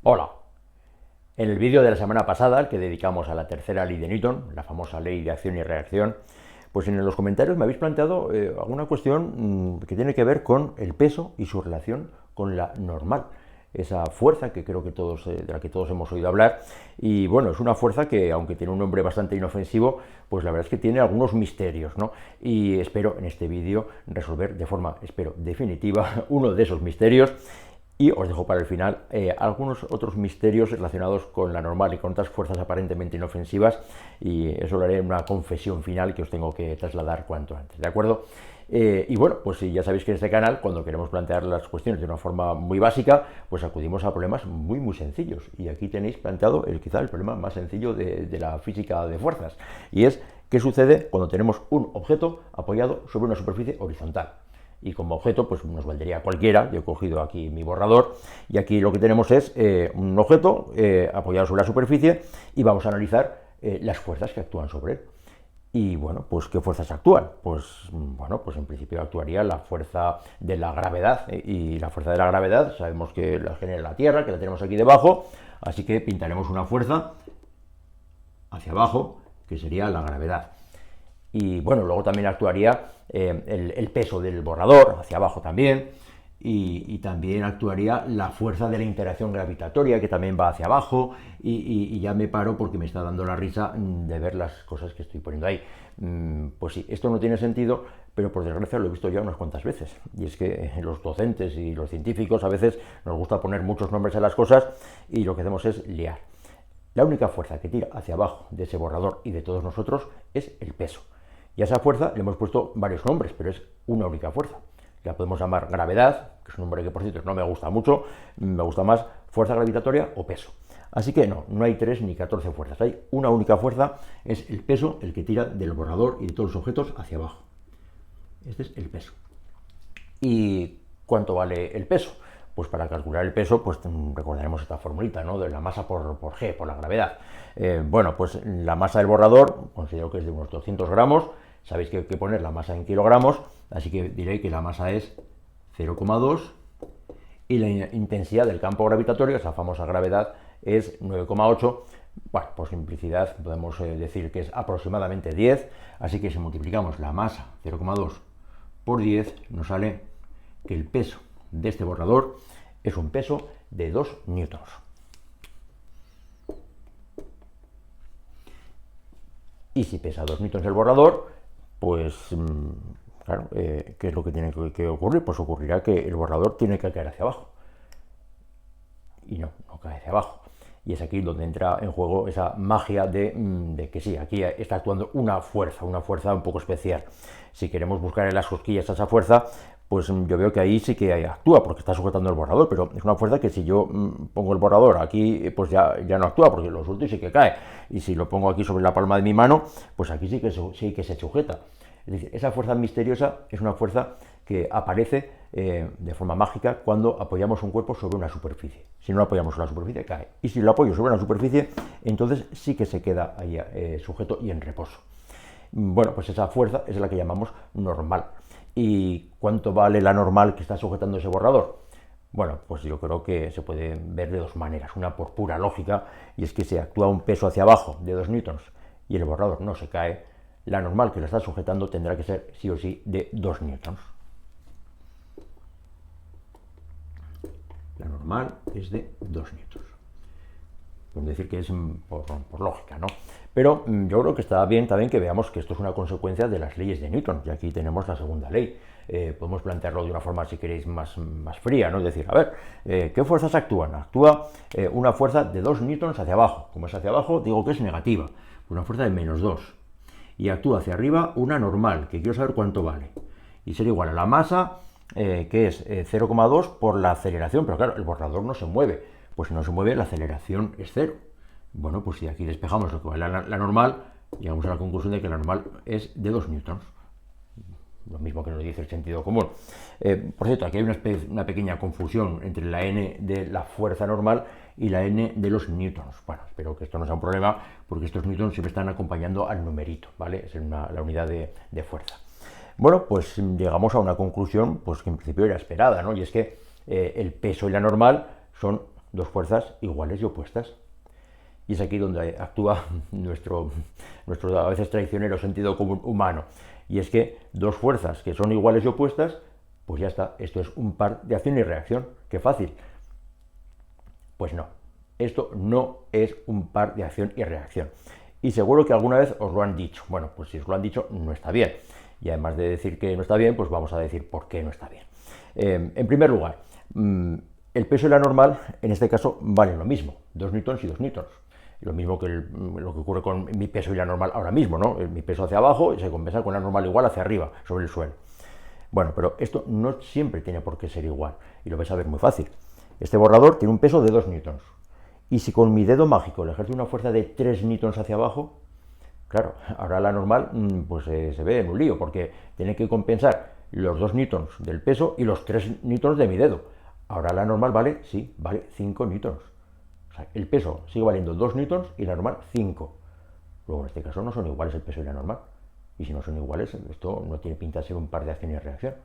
Hola. En el vídeo de la semana pasada, el que dedicamos a la tercera ley de Newton, la famosa ley de acción y reacción, pues en los comentarios me habéis planteado alguna cuestión que tiene que ver con el peso y su relación con la normal. Esa fuerza que creo que todos, de la que todos hemos oído hablar. Y bueno, es una fuerza que, aunque tiene un nombre bastante inofensivo, pues la verdad es que tiene algunos misterios, ¿no? Y espero en este vídeo resolver de forma, espero, definitiva uno de esos misterios. Y os dejo para el final algunos otros misterios relacionados con la normal y con otras fuerzas aparentemente inofensivas, y eso lo haré en una confesión final que os tengo que trasladar cuanto antes, ¿de acuerdo? Y bueno, pues ya sabéis que en este canal, cuando queremos plantear las cuestiones de una forma muy básica, pues acudimos a problemas muy sencillos. Y aquí tenéis planteado quizá el problema más sencillo de la física de fuerzas, y es qué sucede cuando tenemos un objeto apoyado sobre una superficie horizontal. Y como objeto pues nos valdría cualquiera. Yo he cogido aquí mi borrador y aquí lo que tenemos es un objeto apoyado sobre la superficie, y vamos a analizar las fuerzas que actúan sobre él. Y bueno, pues ¿qué fuerzas actúan? Pues bueno, pues en principio actuaría la fuerza de la gravedad, y la fuerza de la gravedad sabemos que la genera la Tierra, que la tenemos aquí debajo, así que pintaremos una fuerza hacia abajo, que sería la gravedad. Y bueno, luego también actuaría el peso del borrador hacia abajo también, y también actuaría la fuerza de la interacción gravitatoria, que también va hacia abajo, y ya me paro porque me está dando la risa de ver las cosas que estoy poniendo ahí. Pues sí, esto no tiene sentido, pero por desgracia lo he visto ya unas cuantas veces, y es que los docentes y los científicos a veces nos gusta poner muchos nombres a las cosas y lo que hacemos es liar. La única fuerza que tira hacia abajo de ese borrador y de todos nosotros es el peso. Y a esa fuerza le hemos puesto varios nombres, pero es una única fuerza. La podemos llamar gravedad, que es un nombre que por cierto no me gusta mucho, me gusta más fuerza gravitatoria o peso. Así que no hay 3 ni 14 fuerzas, hay una única fuerza, es el peso, el que tira del borrador y de todos los objetos hacia abajo. Este es el peso. ¿Y cuánto vale el peso? Pues para calcular el peso, pues recordaremos esta formulita, ¿no? De la masa por G, por la gravedad. Bueno, pues la masa del borrador, considero que es de unos 200 gramos. Sabéis que hay que poner la masa en kilogramos, así que diré que la masa es 0,2, y la intensidad del campo gravitatorio, esa famosa gravedad, es 9,8. Bueno, por simplicidad podemos decir que es aproximadamente 10, así que si multiplicamos la masa 0,2 por 10, nos sale que el peso de este borrador es un peso de 2 newtons. Y si pesa 2 newtons el borrador, pues claro, ¿qué es lo que tiene que ocurrir? Pues ocurrirá que el borrador tiene que caer hacia abajo. Y no cae hacia abajo. Y es aquí donde entra en juego esa magia de que sí, aquí está actuando una fuerza un poco especial. Si queremos buscar en las cosquillas esa fuerza, pues yo veo que ahí sí que actúa, porque está sujetando el borrador, pero es una fuerza que si yo pongo el borrador aquí, pues ya no actúa, porque lo suelto y sí que cae. Y si lo pongo aquí sobre la palma de mi mano, pues aquí sí que se sujeta. Es decir, esa fuerza misteriosa es una fuerza que aparece de forma mágica cuando apoyamos un cuerpo sobre una superficie. Si no lo apoyamos sobre la superficie, cae. Y si lo apoyo sobre una superficie, entonces sí que se queda ahí sujeto y en reposo. Bueno, pues esa fuerza es la que llamamos normal. ¿Y cuánto vale la normal que está sujetando ese borrador? Bueno, pues yo creo que se puede ver de dos maneras. Una por pura lógica, y es que si actúa un peso hacia abajo de 2 newtons y el borrador no se cae, la normal que lo está sujetando tendrá que ser sí o sí de 2 newtons. La normal es de 2 newtons. Podemos decir que es por lógica, ¿no? Pero yo creo que está bien también que veamos que esto es una consecuencia de las leyes de Newton, y aquí tenemos la segunda ley. Podemos plantearlo de una forma, si queréis, más fría, ¿no? Es decir, a ver, ¿qué fuerzas actúan? Actúa una fuerza de 2 newtons hacia abajo. Como es hacia abajo, digo que es negativa, una fuerza de menos 2. Y actúa hacia arriba una normal, que quiero saber cuánto vale. Y sería igual a la masa, que es 0,2 por la aceleración, pero claro, el borrador no se mueve. Pues si no se mueve, la aceleración es 0. Bueno, pues si aquí despejamos lo que vale la normal, llegamos a la conclusión de que la normal es de 2 newtons. Lo mismo que nos dice el sentido común. Por cierto, aquí hay una pequeña confusión entre la n de la fuerza normal y la n de los newtons. Bueno, espero que esto no sea un problema, porque estos newtons siempre están acompañando al numerito, ¿vale? Es la unidad de fuerza. Bueno, pues llegamos a una conclusión pues que en principio era esperada, ¿no? Y es que el peso y la normal son dos fuerzas iguales y opuestas. Y es aquí donde actúa nuestro a veces traicionero sentido común humano. Y es que dos fuerzas que son iguales y opuestas, pues ya está, esto es un par de acción y reacción. ¡Qué fácil! Pues no, esto no es un par de acción y reacción. Y seguro que alguna vez os lo han dicho. Bueno, pues si os lo han dicho, no está bien. Y además de decir que no está bien, pues vamos a decir por qué no está bien. En primer lugar, el peso y la normal, en este caso, valen lo mismo, 2 newtons y 2 newtons. Lo mismo que lo que ocurre con mi peso y la normal ahora mismo, ¿no? Mi peso hacia abajo se compensa con la normal igual hacia arriba, sobre el suelo. Bueno, pero esto no siempre tiene por qué ser igual, y lo vais a ver muy fácil. Este borrador tiene un peso de 2 newtons, y si con mi dedo mágico le ejerzo una fuerza de 3 newtons hacia abajo, claro, ahora la normal pues se ve en un lío, porque tiene que compensar los 2 newtons del peso y los 3 newtons de mi dedo. Ahora la normal vale, sí, vale 5 newtons. O sea, el peso sigue valiendo 2 newtons y la normal 5. Luego en este caso no son iguales el peso y la normal. Y si no son iguales, esto no tiene pinta de ser un par de acción y reacción.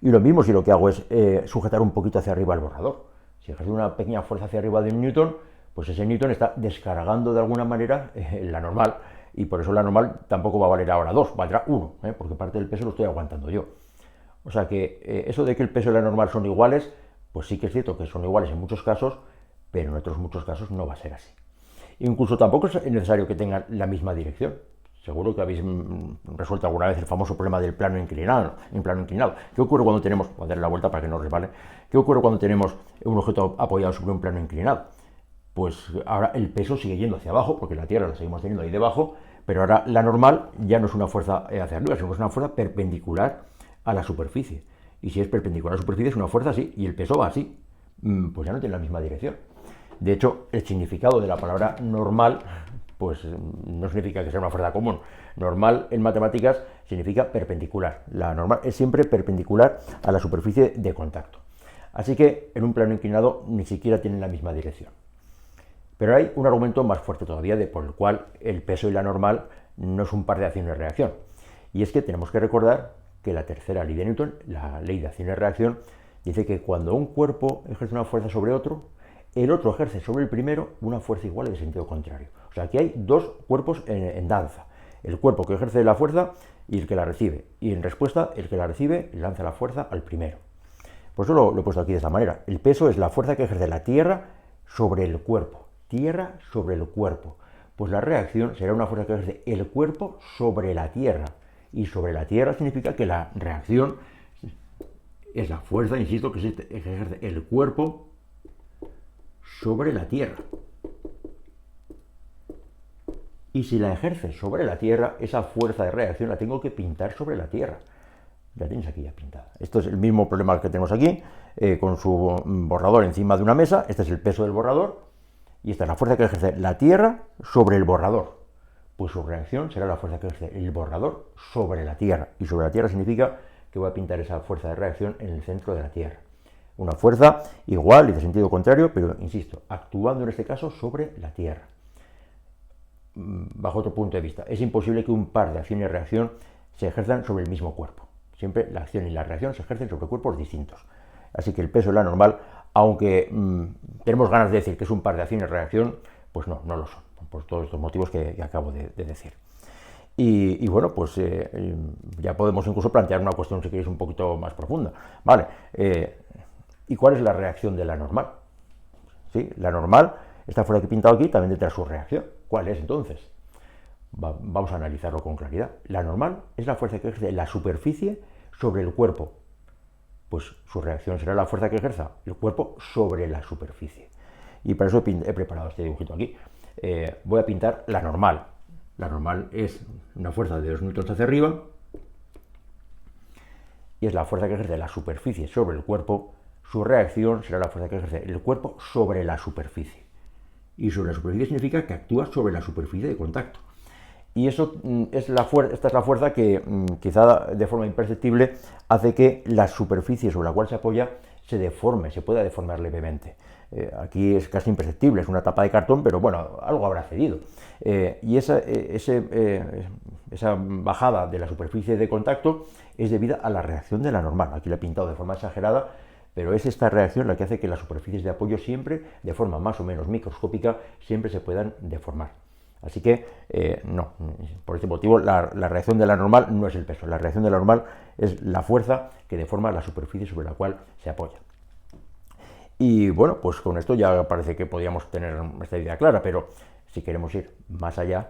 Y lo mismo si lo que hago es sujetar un poquito hacia arriba el borrador. Si ejerzo una pequeña fuerza hacia arriba de un newton, pues ese newton está descargando de alguna manera la normal. Y por eso la normal tampoco va a valer ahora 2, valdrá 1, porque parte del peso lo estoy aguantando yo. O sea que eso de que el peso y la normal son iguales, pues sí que es cierto que son iguales en muchos casos, pero en otros muchos casos no va a ser así. Incluso tampoco es necesario que tengan la misma dirección. Seguro que habéis resuelto alguna vez el famoso problema del plano inclinado. ¿Qué ocurre cuando tenemos, voy a darle la vuelta para que no resbale, qué ocurre cuando tenemos un objeto apoyado sobre un plano inclinado? Pues ahora el peso sigue yendo hacia abajo, porque la Tierra la seguimos teniendo ahí debajo, pero ahora la normal ya no es una fuerza hacia arriba, sino que es una fuerza perpendicular a la superficie. Y si es perpendicular a la superficie es una fuerza así, y el peso va así, pues ya no tiene la misma dirección. De hecho, el significado de la palabra normal, pues no significa que sea una fuerza común. Normal en matemáticas significa perpendicular. La normal es siempre perpendicular a la superficie de contacto. Así que en un plano inclinado ni siquiera tienen la misma dirección. Pero hay un argumento más fuerte todavía por el cual el peso y la normal no es un par de acción y reacción. Y es que tenemos que recordar que la tercera ley de Newton, la ley de acción y reacción, dice que cuando un cuerpo ejerce una fuerza sobre otro, el otro ejerce sobre el primero una fuerza igual de sentido contrario. O sea, aquí hay dos cuerpos en danza. El cuerpo que ejerce la fuerza y el que la recibe. Y en respuesta, el que la recibe lanza la fuerza al primero. Por eso lo he puesto aquí de esta manera. El peso es la fuerza que ejerce la Tierra sobre el cuerpo. Tierra sobre el cuerpo. Pues la reacción será una fuerza que ejerce el cuerpo sobre la Tierra. Y sobre la Tierra significa que la reacción es la fuerza, insisto, que ejerce el cuerpo sobre la Tierra. Y si la ejerce sobre la Tierra, esa fuerza de reacción la tengo que pintar sobre la Tierra. Ya tenéis aquí ya pintada. Esto es el mismo problema que tenemos aquí, con su borrador encima de una mesa. Este es el peso del borrador. Y esta es la fuerza que ejerce la Tierra sobre el borrador. Pues su reacción será la fuerza que ejerce el borrador sobre la Tierra. Y sobre la Tierra significa que voy a pintar esa fuerza de reacción en el centro de la Tierra. Una fuerza igual y de sentido contrario, pero, insisto, actuando en este caso sobre la Tierra. Bajo otro punto de vista, es imposible que un par de acción y reacción se ejerzan sobre el mismo cuerpo. Siempre la acción y la reacción se ejercen sobre cuerpos distintos. Así que el peso y la normal, aunque tenemos ganas de decir que es un par de acción y reacción, pues no lo son, por todos estos motivos que acabo de decir. Y bueno, pues ya podemos incluso plantear una cuestión, si queréis, un poquito más profunda. Vale, ¿y cuál es la reacción de la normal? ¿Sí? La normal, esta fuerza que he pintado aquí, también tendrá su reacción. ¿Cuál es entonces? Vamos a analizarlo con claridad. La normal es la fuerza que ejerce la superficie sobre el cuerpo. Pues su reacción será la fuerza que ejerza el cuerpo sobre la superficie. Y para eso he preparado este dibujito aquí. Voy a pintar la normal. La normal es una fuerza de 2 newtons hacia arriba y es la fuerza que ejerce la superficie sobre el cuerpo. Su reacción será la fuerza que ejerce el cuerpo sobre la superficie. Y sobre la superficie significa que actúa sobre la superficie de contacto. Y eso esta es la fuerza que quizá de forma imperceptible hace que la superficie sobre la cual se apoya se deforme, se pueda deformar levemente. Aquí es casi imperceptible, es una tapa de cartón, pero bueno, algo habrá cedido. Y esa bajada de la superficie de contacto es debida a la reacción de la normal. Aquí la he pintado de forma exagerada, pero es esta reacción la que hace que las superficies de apoyo siempre, de forma más o menos microscópica, siempre se puedan deformar. Así que, no, por este motivo, la reacción de la normal no es el peso, la reacción de la normal es la fuerza que deforma la superficie sobre la cual se apoya. Y bueno, pues con esto ya parece que podríamos tener esta idea clara, pero si queremos ir más allá,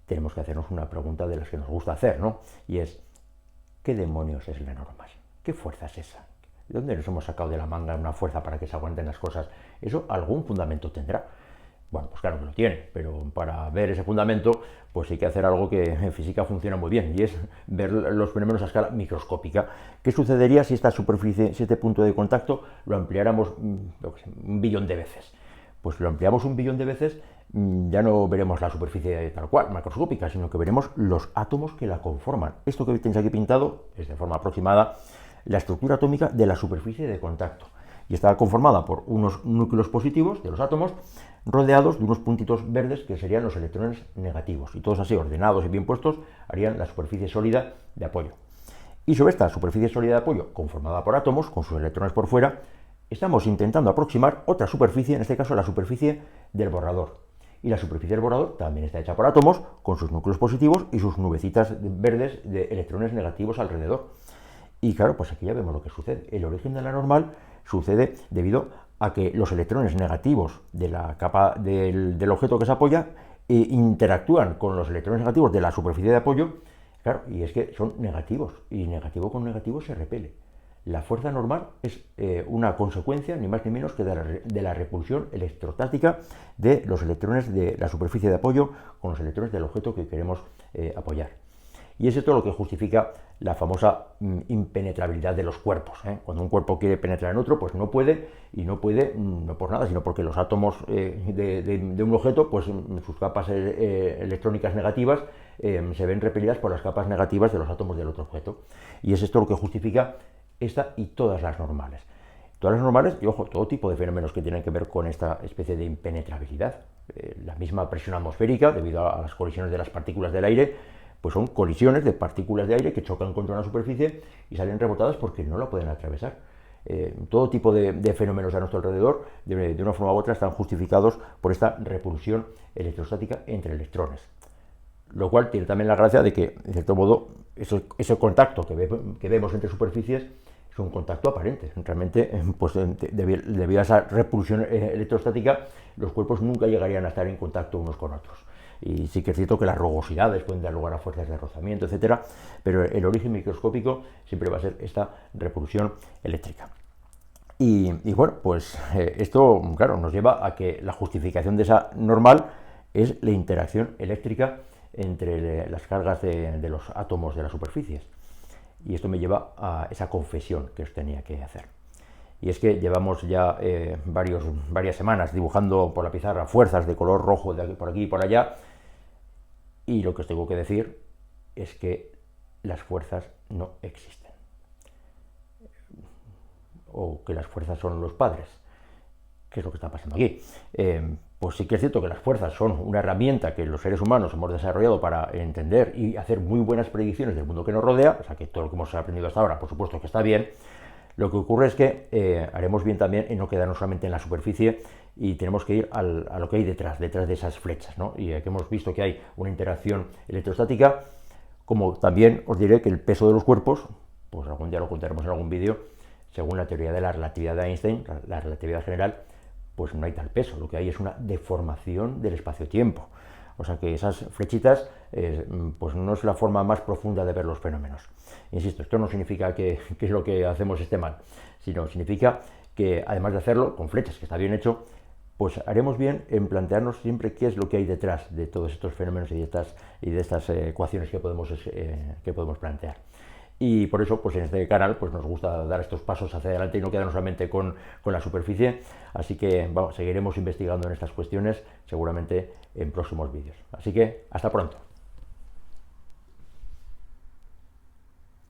tenemos que hacernos una pregunta de las que nos gusta hacer, ¿no? Y es, ¿qué demonios es la normal? ¿Qué fuerza es esa? ¿De dónde nos hemos sacado de la manga una fuerza para que se aguanten las cosas? ¿Eso algún fundamento tendrá? Bueno, pues claro que lo tiene, pero para ver ese fundamento, pues hay que hacer algo que en física funciona muy bien, y es ver los fenómenos a escala microscópica. ¿Qué sucedería si esta superficie, si este punto de contacto, lo ampliáramos, un billón de veces? Pues si lo ampliamos un billón de veces, ya no veremos la superficie tal cual, macroscópica, sino que veremos los átomos que la conforman. Esto que tenéis aquí pintado es de forma aproximada la estructura atómica de la superficie de contacto. Y está conformada por unos núcleos positivos de los átomos rodeados de unos puntitos verdes que serían los electrones negativos. Y todos así ordenados y bien puestos harían la superficie sólida de apoyo. Y sobre esta superficie sólida de apoyo, conformada por átomos, con sus electrones por fuera, estamos intentando aproximar otra superficie, en este caso la superficie del borrador. Y la superficie del borrador también está hecha por átomos, con sus núcleos positivos y sus nubecitas verdes de electrones negativos alrededor. Y claro, pues aquí ya vemos lo que sucede. El origen de la normal sucede debido a que los electrones negativos de la capa del objeto que se apoya interactúan con los electrones negativos de la superficie de apoyo, claro, y es que son negativos, y negativo con negativo se repele. La fuerza normal es una consecuencia, ni más ni menos que de la repulsión electrostática de los electrones de la superficie de apoyo con los electrones del objeto que queremos apoyar. Y es esto lo que justifica la famosa impenetrabilidad de los cuerpos. Cuando un cuerpo quiere penetrar en otro, pues no puede, y no puede no por nada, sino porque los átomos de un objeto, pues sus capas electrónicas negativas se ven repelidas por las capas negativas de los átomos del otro objeto. Y es esto lo que justifica esta y todas las normales. Todas las normales, y ojo, todo tipo de fenómenos que tienen que ver con esta especie de impenetrabilidad. La misma presión atmosférica, debido a las colisiones de las partículas del aire, pues son colisiones de partículas de aire que chocan contra una superficie y salen rebotadas porque no la pueden atravesar. Todo tipo de fenómenos a nuestro alrededor, de una forma u otra, están justificados por esta repulsión electrostática entre electrones. Lo cual tiene también la gracia de que, de cierto modo, ese contacto que vemos entre superficies es un contacto aparente. Realmente, pues, debido a esa repulsión electrostática, los cuerpos nunca llegarían a estar en contacto unos con otros. Y sí que es cierto que las rugosidades pueden dar lugar a fuerzas de rozamiento, etcétera, pero el origen microscópico siempre va a ser esta repulsión eléctrica. Y bueno, pues esto, claro, nos lleva a que la justificación de esa normal es la interacción eléctrica entre las cargas de los átomos de las superficies. Y esto me lleva a esa confesión que os tenía que hacer. Y es que llevamos ya varias semanas dibujando por la pizarra fuerzas de color rojo por aquí y por allá, y lo que os tengo que decir es que las fuerzas no existen, o que las fuerzas son los padres. ¿Qué es lo que está pasando aquí? Pues sí que es cierto que las fuerzas son una herramienta que los seres humanos hemos desarrollado para entender y hacer muy buenas predicciones del mundo que nos rodea, o sea que todo lo que hemos aprendido hasta ahora, por supuesto que está bien. Lo que ocurre es que haremos bien también en no quedarnos solamente en la superficie y tenemos que ir a lo que hay detrás de esas flechas, ¿no? Y aquí hemos visto que hay una interacción electrostática, como también os diré que el peso de los cuerpos, pues algún día lo contaremos en algún vídeo, según la teoría de la relatividad de Einstein, la relatividad general, pues no hay tal peso, lo que hay es una deformación del espacio-tiempo. O sea que esas flechitas pues no es la forma más profunda de ver los fenómenos. Insisto, esto no significa que lo que hacemos esté mal, sino significa que además de hacerlo con flechas, que está bien hecho, pues haremos bien en plantearnos siempre qué es lo que hay detrás de todos estos fenómenos y de estas ecuaciones que podemos plantear. Y por eso, pues en este canal, pues nos gusta dar estos pasos hacia adelante y no quedarnos solamente con la superficie. Así que seguiremos investigando en estas cuestiones, seguramente en próximos vídeos. Así que, hasta pronto.